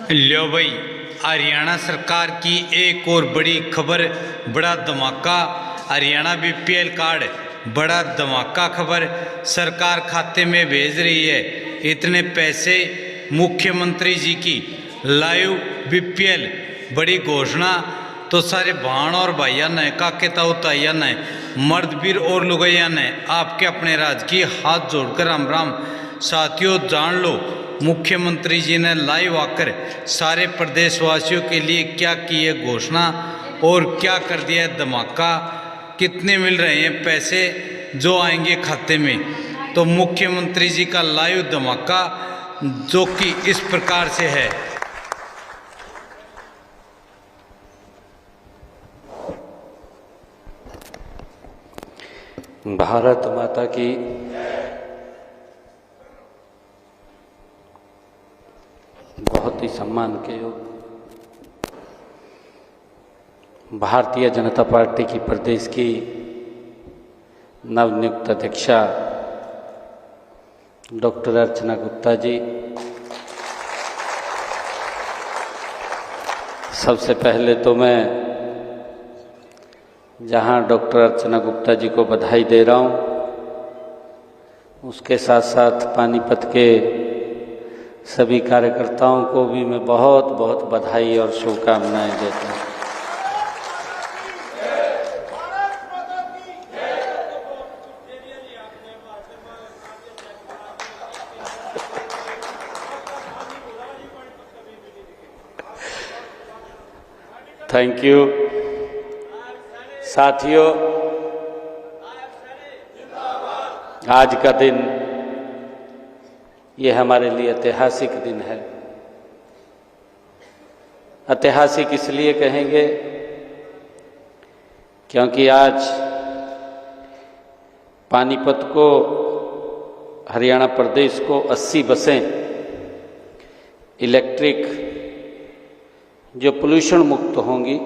लो भाई, हरियाणा सरकार की एक और बड़ी खबर, बड़ा धमाका। हरियाणा बीपीएल कार्ड, बड़ा धमाका खबर सरकार खाते में भेज रही है। इतने पैसे मुख्यमंत्री जी की लाइव बीपीएल, बड़ी घोषणा। तो सारे भाण और भाइया ने, काके ताऊ ताइया ने, मर्द वीर और लुगैया ने आपके अपने राज्य की हाथ जोड़कर राम राम। साथियों, जान लो मुख्यमंत्री जी ने लाइव आकर सारे प्रदेशवासियों के लिए क्या की है घोषणा और क्या कर दिया है धमाका। कितने मिल रहे हैं पैसे जो आएंगे खाते में, तो मुख्यमंत्री जी का लाइव धमाका जो कि इस प्रकार से है। भारत माता की बहुत ही सम्मान के योग भारतीय जनता पार्टी की प्रदेश की नवनियुक्त अध्यक्षा डॉक्टर अर्चना गुप्ता जी, सबसे पहले तो मैं जहां डॉक्टर अर्चना गुप्ता जी को बधाई दे रहा हूं, उसके साथ साथ पानीपत के सभी कार्यकर्ताओं को भी मैं बहुत बहुत बधाई और शुभकामनाएं देता हूं। Thank you. साथियों, आज का दिन ये हमारे लिए ऐतिहासिक दिन है। ऐतिहासिक इसलिए कहेंगे क्योंकि आज पानीपत को, हरियाणा प्रदेश को 80 बसें इलेक्ट्रिक जो पोल्यूशन मुक्त होंगी,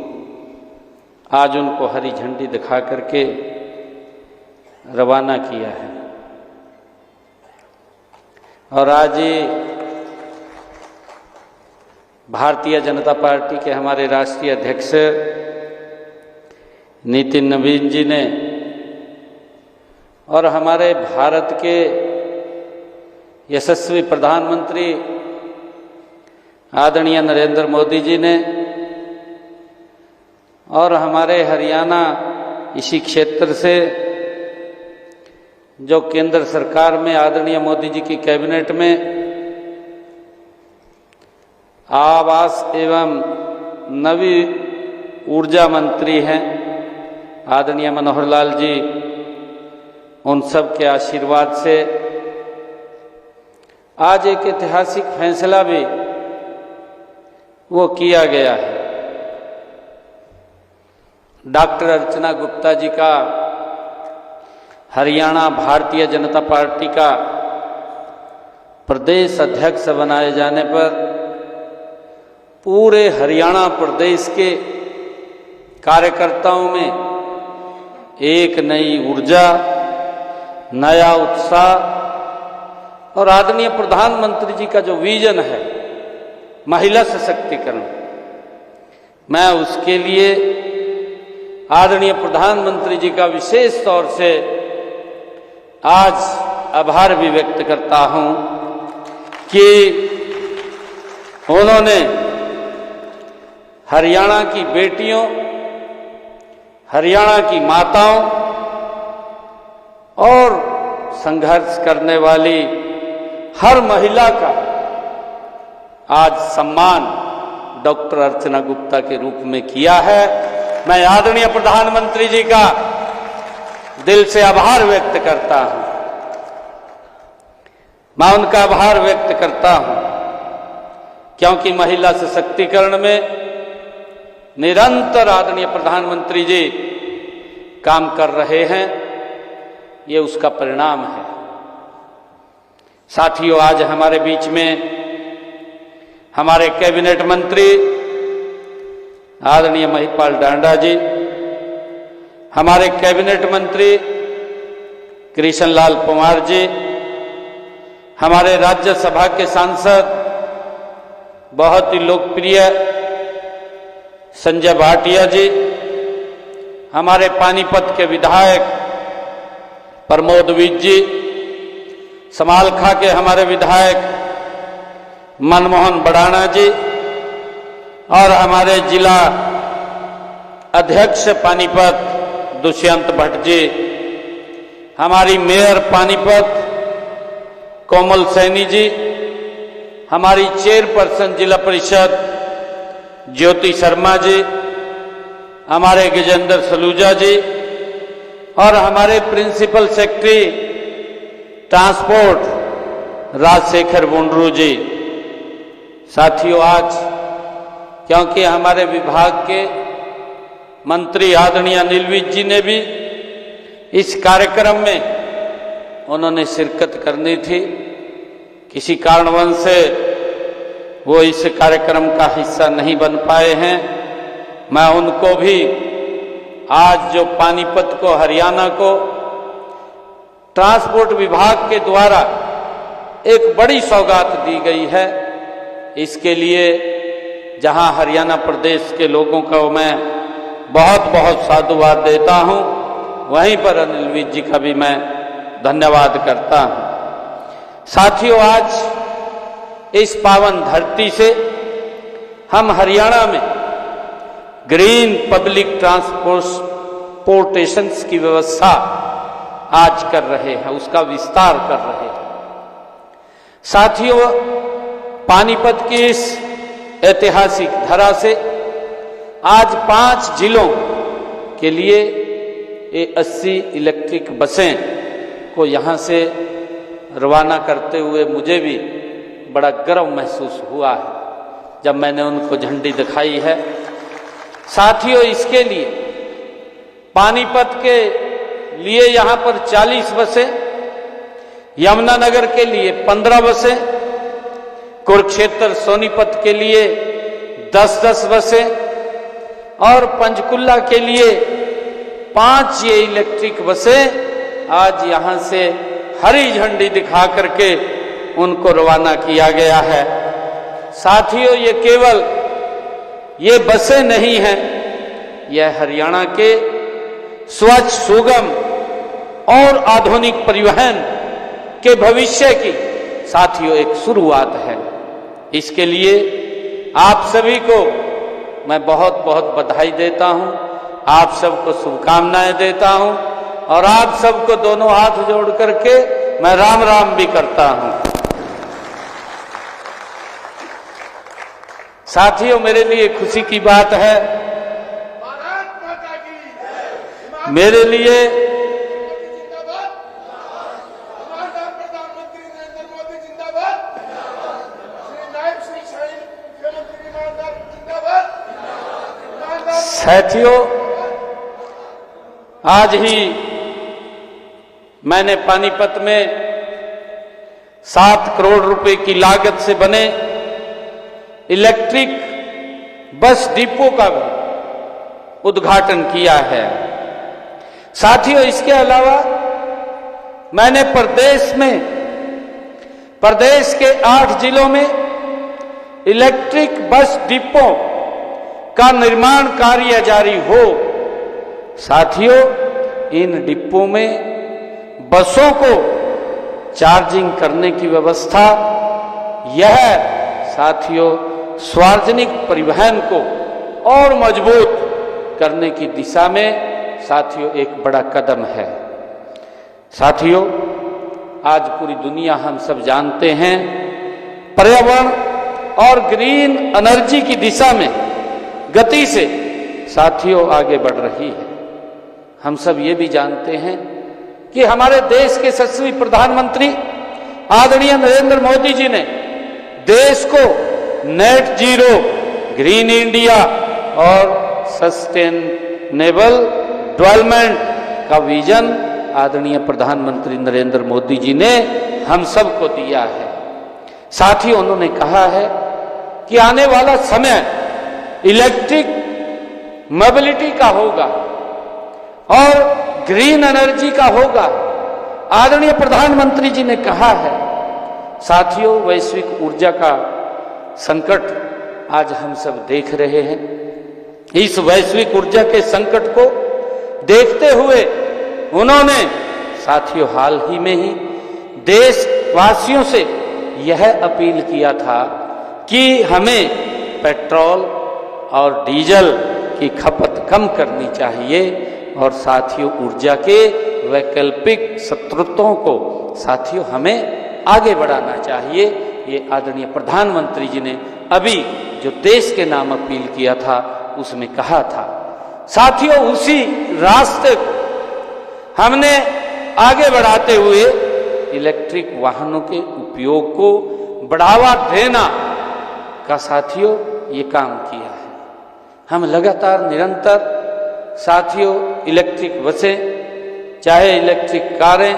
आज उनको हरी झंडी दिखा करके रवाना किया है। और आज भारतीय जनता पार्टी के हमारे राष्ट्रीय अध्यक्ष नितिन नवीन जी ने और हमारे भारत के यशस्वी प्रधानमंत्री आदरणीय नरेंद्र मोदी जी ने और हमारे हरियाणा इसी क्षेत्र से जो केंद्र सरकार में आदरणीय मोदी जी की कैबिनेट में आवास एवं नवी ऊर्जा मंत्री हैं आदरणीय मनोहर लाल जी, उन सब के आशीर्वाद से आज एक ऐतिहासिक फैसला भी वो किया गया है। डॉक्टर अर्चना गुप्ता जी का हरियाणा भारतीय जनता पार्टी का प्रदेश अध्यक्ष बनाए जाने पर पूरे हरियाणा प्रदेश के कार्यकर्ताओं में एक नई ऊर्जा, नया उत्साह और आदरणीय प्रधानमंत्री जी का जो विजन है महिला सशक्तिकरण, मैं उसके लिए आदरणीय प्रधानमंत्री जी का विशेष तौर से आज आभार भी व्यक्त करता हूं कि उन्होंने हरियाणा की बेटियों, हरियाणा की माताओं और संघर्ष करने वाली हर महिला का आज सम्मान डॉक्टर अर्चना गुप्ता के रूप में किया है। मैं आदरणीय प्रधानमंत्री जी का दिल से आभार व्यक्त करता हूं। मैं उनका आभार व्यक्त करता हूं क्योंकि महिला सशक्तिकरण में निरंतर आदरणीय प्रधानमंत्री जी काम कर रहे हैं, ये उसका परिणाम है। साथियों, आज हमारे बीच में हमारे कैबिनेट मंत्री आदरणीय महिपाल डांडा जी, हमारे कैबिनेट मंत्री कृष्ण लाल पंवार जी, हमारे राज्यसभा के सांसद बहुत ही लोकप्रिय संजय भाटिया जी, हमारे पानीपत के विधायक प्रमोद विज जी, समालखा के हमारे विधायक मनमोहन बड़ाना जी और हमारे जिला अध्यक्ष पानीपत दुष्यंत भट्ट जी, हमारी मेयर पानीपत कोमल सैनी जी, हमारी चेयरपर्सन जिला परिषद ज्योति शर्मा जी, हमारे गजेंद्र सलूजा जी और हमारे प्रिंसिपल सेक्रेटरी ट्रांसपोर्ट राजशेखर बुंडरू जी। साथियों, आज क्योंकि हमारे विभाग के मंत्री आदरणीय अनिल विज जी ने भी इस कार्यक्रम में उन्होंने शिरकत करनी थी, किसी कारणवश से वो इस कार्यक्रम का हिस्सा नहीं बन पाए हैं। मैं उनको भी आज जो पानीपत को, हरियाणा को ट्रांसपोर्ट विभाग के द्वारा एक बड़ी सौगात दी गई है, इसके लिए जहां हरियाणा प्रदेश के लोगों को मैं बहुत बहुत साधुवाद देता हूं, वहीं पर अनिल विज जी का भी मैं धन्यवाद करता हूं। साथियों, आज इस पावन धरती से हम हरियाणा में ग्रीन पब्लिक ट्रांसपोर्टेशन की व्यवस्था आज कर रहे हैं, उसका विस्तार कर रहे हैं। साथियों, पानीपत की इस ऐतिहासिक धरा से आज 5 जिलों के लिए ये 80 इलेक्ट्रिक बसें को यहाँ से रवाना करते हुए मुझे भी बड़ा गर्व महसूस हुआ है जब मैंने उनको झंडी दिखाई है। साथियों, इसके लिए पानीपत के लिए यहाँ पर 40 बसें, यमुनानगर के लिए 15 बसें, कुरुक्षेत्र सोनीपत के लिए 10-10 बसें और पंचकुला के लिए 5 ये इलेक्ट्रिक बसें आज यहां से हरी झंडी दिखा करके उनको रवाना किया गया है। साथियों, ये केवल ये बसें नहीं हैं, यह हरियाणा के स्वच्छ, सुगम और आधुनिक परिवहन के भविष्य की साथियों एक शुरुआत है। इसके लिए आप सभी को मैं बहुत बहुत बधाई देता हूं, आप सबको शुभकामनाएं देता हूं और आप सबको दोनों हाथ जोड़ करके मैं राम राम भी करता हूं। साथियों, मेरे लिए खुशी की बात है, मेरे लिए साथियों, आज ही मैंने पानीपत में 7 करोड़ रुपए की लागत से बने इलेक्ट्रिक बस डिपो का भी उद्घाटन किया है। साथियों, इसके अलावा मैंने प्रदेश के 8 जिलों में इलेक्ट्रिक बस डिपो का निर्माण कार्य जारी हो। साथियों, इन डिपो में बसों को चार्जिंग करने की व्यवस्था, यह साथियों सार्वजनिक परिवहन को और मजबूत करने की दिशा में साथियों एक बड़ा कदम है। साथियों, आज पूरी दुनिया हम सब जानते हैं पर्यावरण और ग्रीन एनर्जी की दिशा में गति से साथियों आगे बढ़ रही है। हम सब ये भी जानते हैं कि हमारे देश के यशस्वी प्रधानमंत्री आदरणीय नरेंद्र मोदी जी ने देश को नेट जीरो, ग्रीन इंडिया और सस्टेनेबल डेवलपमेंट का विजन आदरणीय प्रधानमंत्री नरेंद्र मोदी जी ने हम सबको दिया है। साथ ही उन्होंने कहा है कि आने वाला समय इलेक्ट्रिक मोबिलिटी का होगा और ग्रीन एनर्जी का होगा। आदरणीय प्रधानमंत्री जी ने कहा है। साथियों, वैश्विक ऊर्जा का संकट आज हम सब देख रहे हैं। इस वैश्विक ऊर्जा के संकट को देखते हुए उन्होंने साथियों हाल ही में ही देशवासियों से यह अपील किया था कि हमें पेट्रोल और डीजल की खपत कम करनी चाहिए और साथियों ऊर्जा के वैकल्पिक स्रोतों को साथियों हमें आगे बढ़ाना चाहिए। ये आदरणीय प्रधानमंत्री जी ने अभी जो देश के नाम अपील किया था उसमें कहा था। साथियों उसी रास्ते को हमने आगे बढ़ाते हुए इलेक्ट्रिक वाहनों के उपयोग को बढ़ावा देना का साथियों ये काम किया है। हम लगातार निरंतर साथियों इलेक्ट्रिक बसें चाहे इलेक्ट्रिक कारें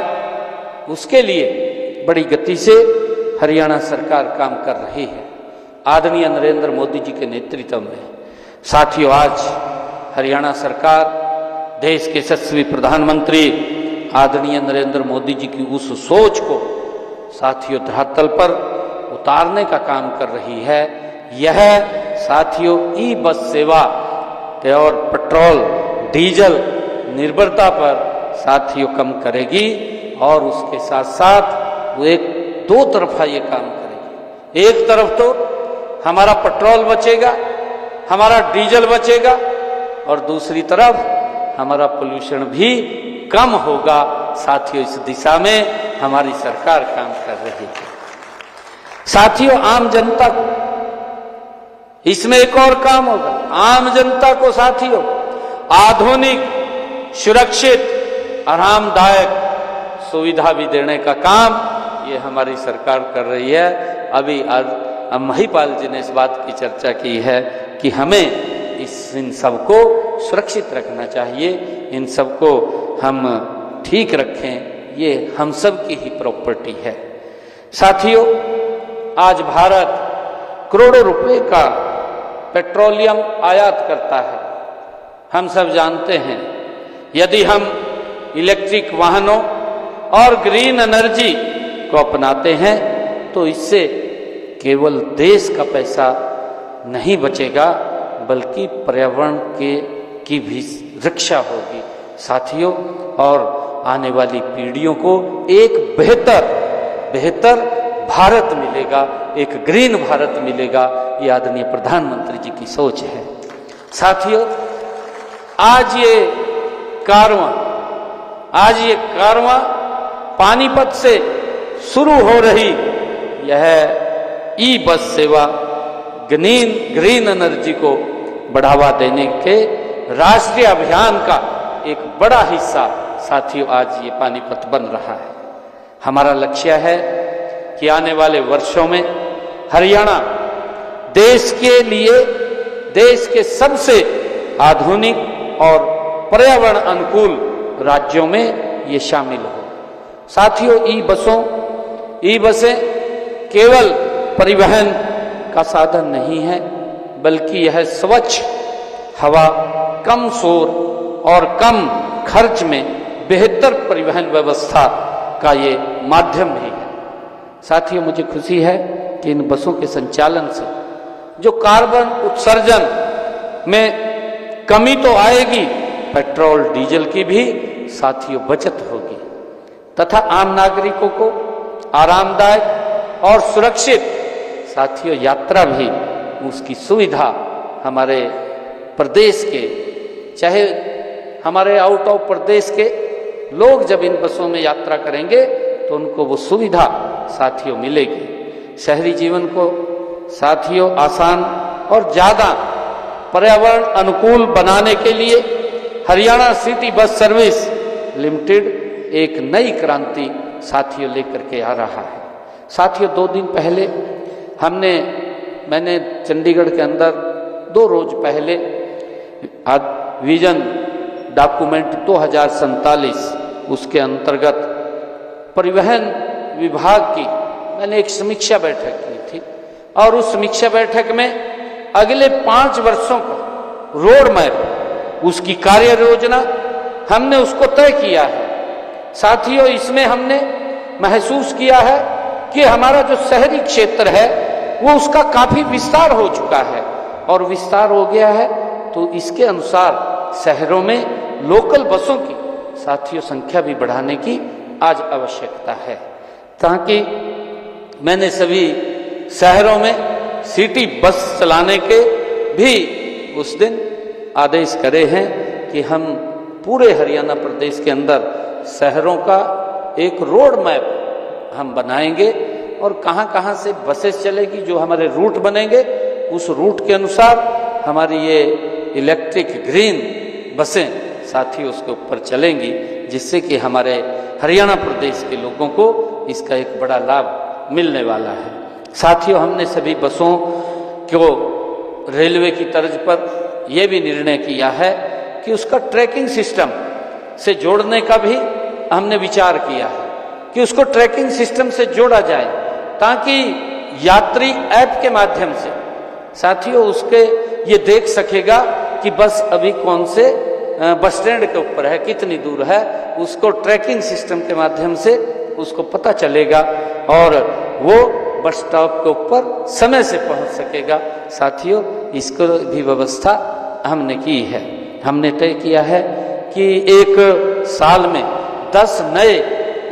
उसके लिए बड़ी गति से हरियाणा सरकार काम कर रही है। आदरणीय नरेंद्र मोदी जी के नेतृत्व में साथियों आज हरियाणा सरकार देश के यशस्वी प्रधानमंत्री आदरणीय नरेंद्र मोदी जी की उस सोच को साथियों धरातल पर उतारने का काम कर रही है। यह साथियों ई बस सेवा और पेट्रोल डीजल निर्भरता पर साथियों कम करेगी और उसके साथ साथ वो एक दो तरफा ये काम करेगी। एक तरफ तो हमारा पेट्रोल बचेगा, हमारा डीजल बचेगा और दूसरी तरफ हमारा पोल्यूशन भी कम होगा। साथियों इस दिशा में हमारी सरकार काम कर रही है। साथियों आम जनता को इसमें एक और काम होगा। आम जनता को साथियों आधुनिक सुरक्षित आरामदायक सुविधा भी देने का काम ये हमारी सरकार कर रही है। अभी आज महिपाल जी ने इस बात की चर्चा की है कि हमें इन सबको सुरक्षित रखना चाहिए, इन सबको हम ठीक रखें, ये हम सब की ही प्रॉपर्टी है। साथियों आज भारत करोड़ों रुपए का पेट्रोलियम आयात करता है। हम सब जानते हैं यदि हम इलेक्ट्रिक वाहनों और ग्रीन एनर्जी को अपनाते हैं तो इससे केवल देश का पैसा नहीं बचेगा बल्कि पर्यावरण की भी रक्षा होगी साथियों, और आने वाली पीढ़ियों को एक बेहतर भारत मिलेगा, एक ग्रीन भारत मिलेगा। ये आदरणीय प्रधानमंत्री जी की सोच है। साथियों आज ये कारवां पानीपत से शुरू हो रही यह ई बस सेवा ग्रीन एनर्जी को बढ़ावा देने के राष्ट्रीय अभियान का एक बड़ा हिस्सा साथियों आज ये पानीपत बन रहा है। हमारा लक्ष्य है कि आने वाले वर्षों में हरियाणा देश के सबसे आधुनिक और पर्यावरण अनुकूल राज्यों में ये शामिल हो। साथियों ई बसें केवल परिवहन का साधन नहीं है बल्कि यह स्वच्छ हवा, कम शोर और कम खर्च में बेहतर परिवहन व्यवस्था का ये माध्यम भी है। साथियों मुझे खुशी है कि इन बसों के संचालन से जो कार्बन उत्सर्जन में कमी तो आएगी, पेट्रोल डीजल की भी साथियों बचत होगी तथा आम नागरिकों को आरामदायक और सुरक्षित साथियों यात्रा भी उसकी सुविधा हमारे प्रदेश के चाहे हमारे आउट ऑफ प्रदेश के लोग जब इन बसों में यात्रा करेंगे तो उनको वो सुविधा साथियों मिलेगी। शहरी जीवन को साथियों आसान और ज़्यादा पर्यावरण अनुकूल बनाने के लिए Haryana city bus service limited एक नई क्रांति साथियों लेकर के आ रहा है। साथियों 2 दिन पहले मैंने चंडीगढ़ के अंदर 2 रोज पहले विजन डॉक्यूमेंट 2047 उसके अंतर्गत परिवहन विभाग की मैंने एक समीक्षा बैठक की थी और उस समीक्षा बैठक में अगले 5 वर्षों का रोड मैप उसकी कार्य योजना हमने उसको तय किया है। साथियों इसमें हमने महसूस किया है कि हमारा जो शहरी क्षेत्र है वो उसका काफी विस्तार हो चुका है और विस्तार हो गया है, तो इसके अनुसार शहरों में लोकल बसों की साथियों संख्या भी बढ़ाने की आज आवश्यकता है, ताकि मैंने सभी शहरों में सिटी बस चलाने के भी उस दिन आदेश करे हैं कि हम पूरे हरियाणा प्रदेश के अंदर शहरों का एक रोड मैप हम बनाएंगे और कहाँ कहाँ से बसेस चलेगी, जो हमारे रूट बनेंगे उस रूट के अनुसार हमारी ये इलेक्ट्रिक ग्रीन बसें साथी उसके ऊपर चलेंगी, जिससे कि हमारे हरियाणा प्रदेश के लोगों को इसका एक बड़ा लाभ मिलने वाला है। साथियों, हमने सभी बसों को रेलवे की तर्ज पर यह भी निर्णय किया है कि उसका ट्रैकिंग सिस्टम से जोड़ने का भी हमने विचार किया है कि उसको ट्रैकिंग सिस्टम से जोड़ा जाए, ताकि यात्री ऐप के माध्यम से साथियों उसके ये देख सकेगा कि बस अभी कौन से बस स्टैंड के ऊपर है, कितनी दूर है, उसको ट्रैकिंग सिस्टम के माध्यम से उसको पता चलेगा और वो बस स्टॉप के ऊपर समय से पहुंच सकेगा। साथियों, इसको भी व्यवस्था हमने की है। हमने तय किया है कि एक साल में 10 नए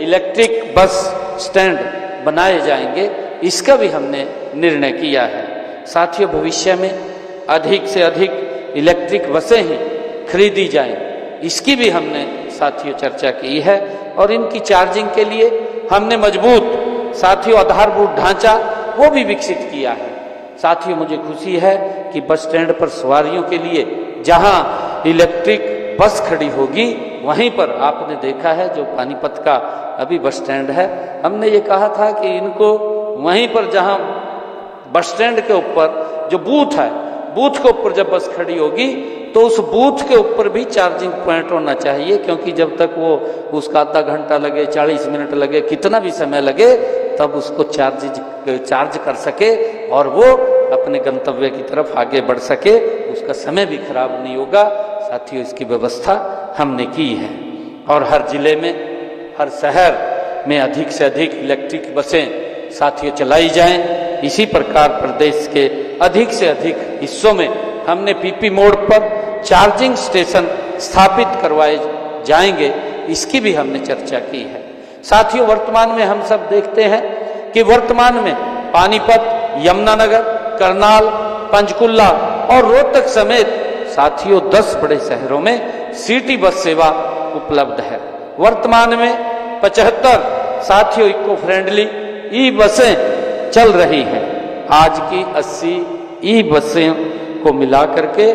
इलेक्ट्रिक बस स्टैंड बनाए जाएंगे, इसका भी हमने निर्णय किया है। साथियों, भविष्य में अधिक से अधिक इलेक्ट्रिक बसें ही खरीदी जाएं, इसकी भी हमने साथियों चर्चा की है और इनकी चार्जिंग के लिए हमने मजबूत साथियों आधारभूत ढांचा वो भी विकसित किया है। साथियों, मुझे खुशी है कि बस स्टैंड पर सवारियों के लिए जहां इलेक्ट्रिक बस खड़ी होगी, वहीं पर आपने देखा है जो पानीपत का अभी बस स्टैंड है, हमने ये कहा था कि इनको वहीं पर जहां बस स्टैंड के ऊपर जो बूथ है, बूथ के ऊपर जब बस खड़ी होगी तो उस बूथ के ऊपर भी चार्जिंग पॉइंट होना चाहिए, क्योंकि जब तक वो उसका आधा घंटा लगे, 40 मिनट लगे, कितना भी समय लगे, तब उसको चार्ज कर सके और वो अपने गंतव्य की तरफ आगे बढ़ सके, उसका समय भी खराब नहीं होगा। साथियों, इसकी व्यवस्था हमने की है और हर जिले में, हर शहर में अधिक से अधिक इलेक्ट्रिक बसें साथियों चलाई जाएं। इसी प्रकार प्रदेश के अधिक से अधिक हिस्सों में हमने पीपी मोड पर चार्जिंग स्टेशन स्थापित करवाए जाएंगे, इसकी भी हमने चर्चा की है। साथियों, वर्तमान में हम सब देखते हैं कि वर्तमान में पानीपत, यमुनानगर, करनाल, पंचकुला और रोहतक समेत साथियों 10 बड़े शहरों में सिटी बस सेवा उपलब्ध है। वर्तमान में 75 साथियों इको फ्रेंडली ई बसें चल रही हैं। आज की 80 ई बसें को मिला करके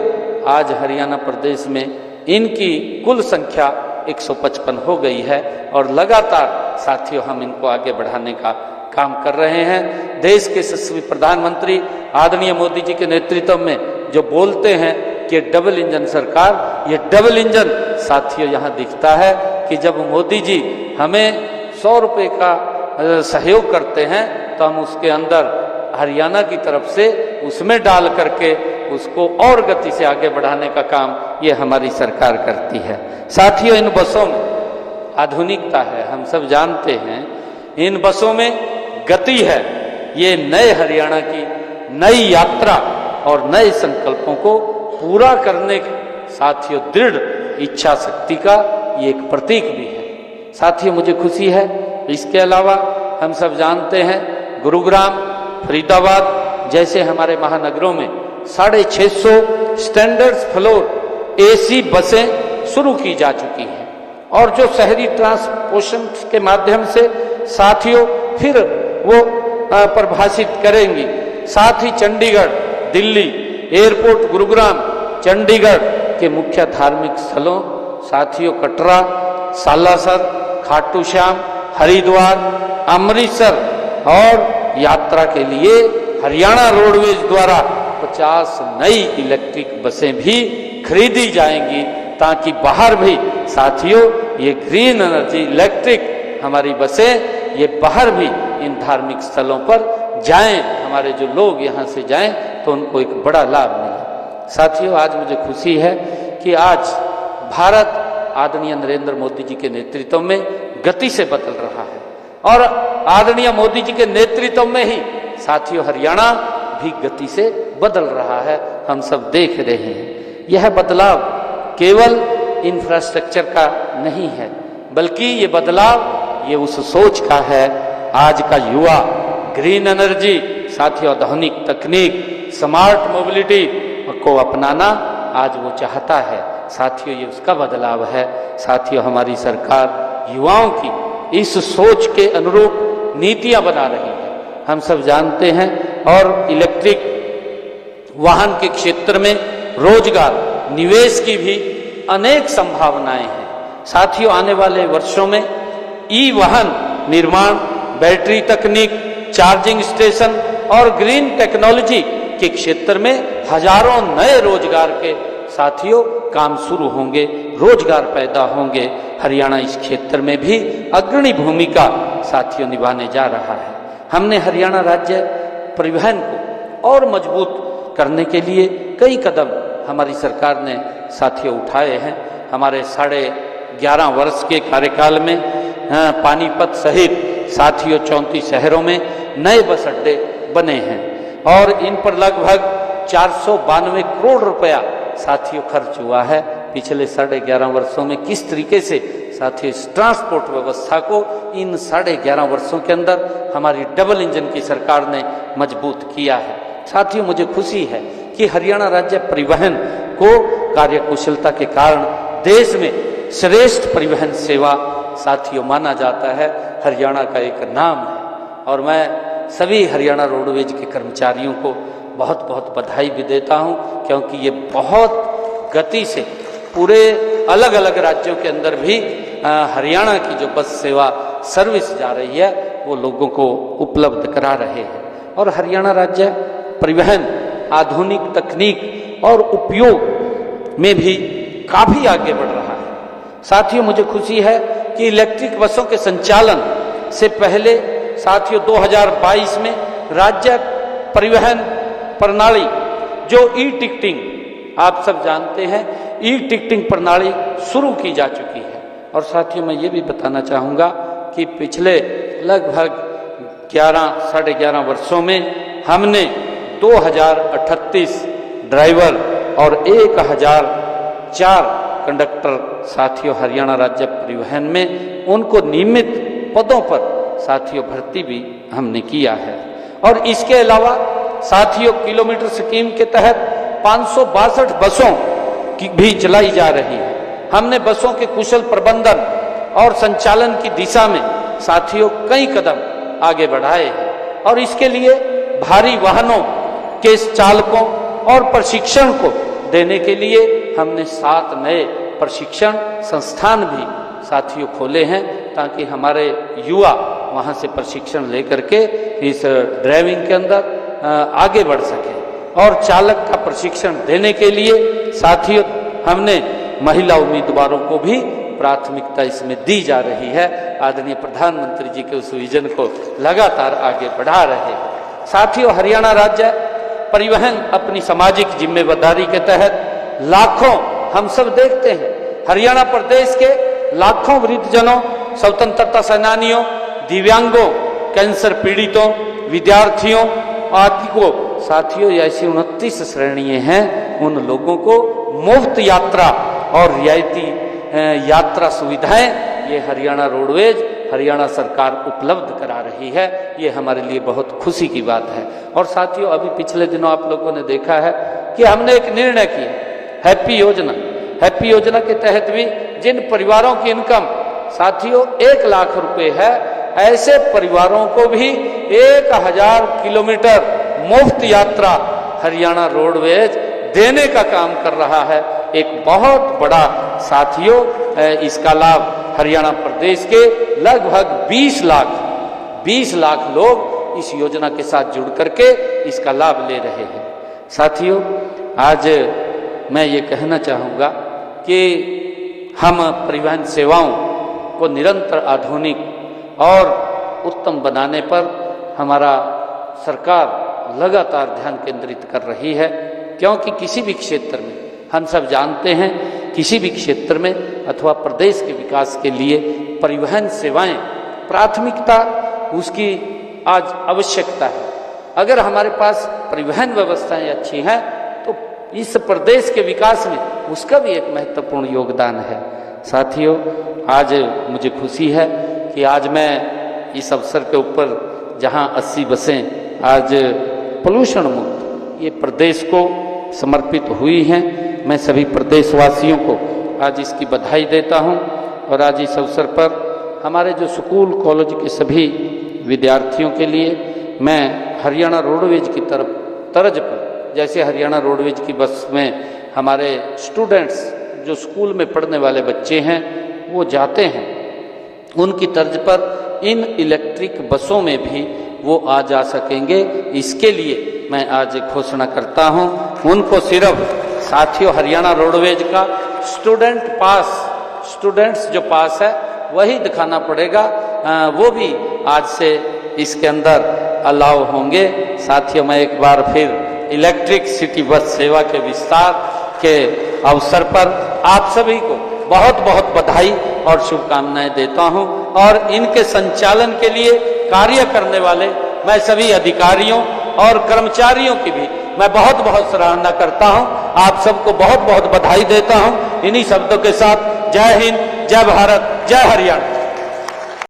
आज हरियाणा प्रदेश में इनकी कुल संख्या 155 हो गई है और लगातार साथियों हम इनको आगे बढ़ाने का काम कर रहे हैं। देश के यशस्वी प्रधानमंत्री आदरणीय मोदी जी के नेतृत्व में जो बोलते हैं कि डबल इंजन सरकार, ये डबल इंजन साथियों यहाँ दिखता है कि जब मोदी जी हमें 100 रुपये का सहयोग करते हैं तो हम उसके अंदर हरियाणा की तरफ से उसमें डाल करके उसको और गति से आगे बढ़ाने का काम ये हमारी सरकार करती है। साथियों, इन बसों में आधुनिकता है, हम सब जानते हैं, इन बसों में गति है। ये नए हरियाणा की नई यात्रा और नए संकल्पों को पूरा करने के साथियों दृढ़ इच्छा शक्ति का ये एक प्रतीक भी है। साथियों, मुझे खुशी है, इसके अलावा हम सब जानते हैं गुरुग्राम, फरीदाबाद जैसे हमारे महानगरों में 650 स्टैंडर्ड फ्लोर एसी बसें शुरू की जा चुकी हैं और जो शहरी ट्रांसपोर्टेशन के माध्यम से साथियों फिर वो परिभाषित करेंगी। साथ ही चंडीगढ़, दिल्ली, एयरपोर्ट गुरुग्राम, चंडीगढ़ के मुख्य धार्मिक स्थलों साथियों कटरा, सालासर, खाटू श्याम, हरिद्वार, अमृतसर और यात्रा के लिए हरियाणा रोडवेज द्वारा 50 नई इलेक्ट्रिक बसें भी खरीदी जाएंगी, ताकि बाहर भी साथियों ये ग्रीन एनर्जी इलेक्ट्रिक हमारी बसें ये बाहर भी इन धार्मिक स्थलों पर जाएं, हमारे जो लोग यहाँ से जाएं तो उनको एक बड़ा लाभ मिले। साथियों, आज मुझे खुशी है कि आज भारत आदरणीय नरेंद्र मोदी जी के नेतृत्व में गति से बदल रहा है और आदरणीय मोदी जी के नेतृत्व में ही साथियों हरियाणा भी गति से बदल रहा है, हम सब देख रहे हैं। यह बदलाव केवल इंफ्रास्ट्रक्चर का नहीं है, बल्कि ये बदलाव ये उस सोच का है। आज का युवा ग्रीन एनर्जी, साथियों आधुनिक तकनीक, स्मार्ट मोबिलिटी को अपनाना आज वो चाहता है। साथियों ये उसका बदलाव है। साथियों हमारी सरकार युवाओं की इस सोच के अनुरूप नीतियां बना रही है, हम सब जानते हैं। और इलेक्ट्रिक वाहन के क्षेत्र में रोजगार निवेश की भी अनेक संभावनाएं हैं। साथियों आने वाले वर्षों में ई वाहन निर्माण, बैटरी तकनीक, चार्जिंग स्टेशन और ग्रीन टेक्नोलॉजी के क्षेत्र में हजारों नए रोजगार के साथियों काम शुरू होंगे, रोजगार पैदा होंगे। हरियाणा इस क्षेत्र में भी अग्रणी भूमिका साथियों निभाने जा रहा है। हमने हरियाणा राज्य परिवहन को और मजबूत करने के लिए कई कदम हमारी सरकार ने साथियों उठाए हैं। हमारे 11.5 वर्ष के कार्यकाल में पानीपत सहित साथियों 34 शहरों में नए बस अड्डे बने हैं और इन पर लगभग 492 करोड़ रुपया साथियों खर्च हुआ है। पिछले 11.5 वर्षों में किस तरीके से साथियों इस ट्रांसपोर्ट व्यवस्था को इन 11.5 वर्षों के अंदर हमारी डबल इंजन की सरकार ने मजबूत किया है। साथियों मुझे खुशी है कि हरियाणा राज्य परिवहन को कार्यकुशलता के कारण देश में श्रेष्ठ परिवहन सेवा साथियों माना जाता है। हरियाणा का एक नाम है और मैं सभी हरियाणा रोडवेज के कर्मचारियों को बहुत बहुत बधाई भी देता हूं, क्योंकि ये बहुत गति से पूरे अलग अलग राज्यों के अंदर भी हरियाणा की जो बस सेवा सर्विस जा रही है वो लोगों को उपलब्ध करा रहे हैं। और हरियाणा राज्य परिवहन आधुनिक तकनीक और उपयोग में भी काफी आगे बढ़ रहा है। साथियों मुझे खुशी है कि इलेक्ट्रिक बसों के संचालन से पहले साथियों 2022 में राज्य परिवहन प्रणाली जो ई टिकटिंग, आप सब जानते हैं, ई टिकटिंग प्रणाली शुरू की जा चुकी है। और साथियों मैं ये भी बताना चाहूँगा कि पिछले लगभग 11-11.5 वर्षों में हमने 2038 ड्राइवर और 1004 कंडक्टर साथियों हरियाणा राज्य परिवहन में उनको नियमित पदों पर साथियों भर्ती भी हमने किया है। और इसके अलावा साथियों किलोमीटर स्कीम के तहत 562 बसों की भी चलाई जा रही है। हमने बसों के कुशल प्रबंधन और संचालन की दिशा में साथियों कई कदम आगे बढ़ाए हैं और इसके लिए भारी वाहनों के चालकों और प्रशिक्षण को देने के लिए हमने 7 नए प्रशिक्षण संस्थान भी साथियों खोले हैं, ताकि हमारे युवा वहां से प्रशिक्षण लेकर के इस ड्राइविंग के अंदर आगे बढ़ सके। और चालक का प्रशिक्षण देने के लिए साथियों हमने महिला उम्मीदवारों को भी प्राथमिकता इसमें दी जा रही है। आदरणीय प्रधानमंत्री जी के उस विजन को लगातार आगे बढ़ा रहे हैं। साथियों हरियाणा राज्य परिवहन अपनी सामाजिक जिम्मेदारी के तहत लाखों, हम सब देखते हैं हरियाणा प्रदेश के लाखों वृद्धजनों, स्वतंत्रता सेनानियों, दिव्यांगों, कैंसर पीड़ितों, विद्यार्थियों आदि को साथियों ऐसी 29 श्रेणियां हैं, उन लोगों को मुफ्त यात्रा और रियायती यात्रा सुविधाएं ये हरियाणा रोडवेज, हरियाणा सरकार उपलब्ध करा रही है। ये हमारे लिए बहुत खुशी की बात है। और साथियों अभी पिछले दिनों आप लोगों ने देखा है कि हमने एक निर्णय किया, हैप्पी योजना। हैप्पी योजना के तहत भी जिन परिवारों की इनकम साथियों 1 लाख रुपए है, ऐसे परिवारों को भी 1000 किलोमीटर मुफ्त यात्रा हरियाणा रोडवेज देने का काम कर रहा है। एक बहुत बड़ा साथियों इसका लाभ हरियाणा प्रदेश के लगभग 20 लाख लोग इस योजना के साथ जुड़ करके इसका लाभ ले रहे हैं। साथियों आज मैं ये कहना चाहूँगा कि हम परिवहन सेवाओं को निरंतर आधुनिक और उत्तम बनाने पर हमारा सरकार लगातार ध्यान केंद्रित कर रही है, क्योंकि किसी भी क्षेत्र में हम सब जानते हैं, किसी भी क्षेत्र में अथवा प्रदेश के विकास के लिए परिवहन सेवाएं प्राथमिकता उसकी आज आवश्यकता है। अगर हमारे पास परिवहन व्यवस्थाएं अच्छी हैं तो इस प्रदेश के विकास में उसका भी एक महत्वपूर्ण योगदान है। साथियों, आज मुझे खुशी है कि आज मैं इस अवसर के ऊपर जहां 80 बसें आज पोल्यूशन मुक्त ये प्रदेश को समर्पित हुई हैं, मैं सभी प्रदेशवासियों को आज इसकी बधाई देता हूं। और आज इस अवसर पर हमारे जो स्कूल कॉलेज के सभी विद्यार्थियों के लिए मैं हरियाणा रोडवेज की तर्ज पर, जैसे हरियाणा रोडवेज की बस में हमारे स्टूडेंट्स जो स्कूल में पढ़ने वाले बच्चे हैं वो जाते हैं, उनकी तर्ज पर इन इलेक्ट्रिक बसों में भी वो आ जा सकेंगे। इसके लिए मैं आज घोषणा करता हूं। उनको सिर्फ साथियों हरियाणा रोडवेज का स्टूडेंट्स जो पास है वही दिखाना पड़ेगा, वो भी आज से इसके अंदर अलाउ होंगे। साथियों, मैं एक बार फिर इलेक्ट्रिक सिटी बस सेवा के विस्तार के अवसर पर आप सभी को बहुत बहुत बधाई और शुभकामनाएं देता हूं। और इनके संचालन के लिए कार्य करने वाले मैं सभी अधिकारियों और कर्मचारियों की भी मैं बहुत बहुत सराहना करता हूं। आप सबको बहुत बहुत बधाई देता हूं। इन्हीं शब्दों के साथ जय हिंद, जय भारत, जय हरियाणा।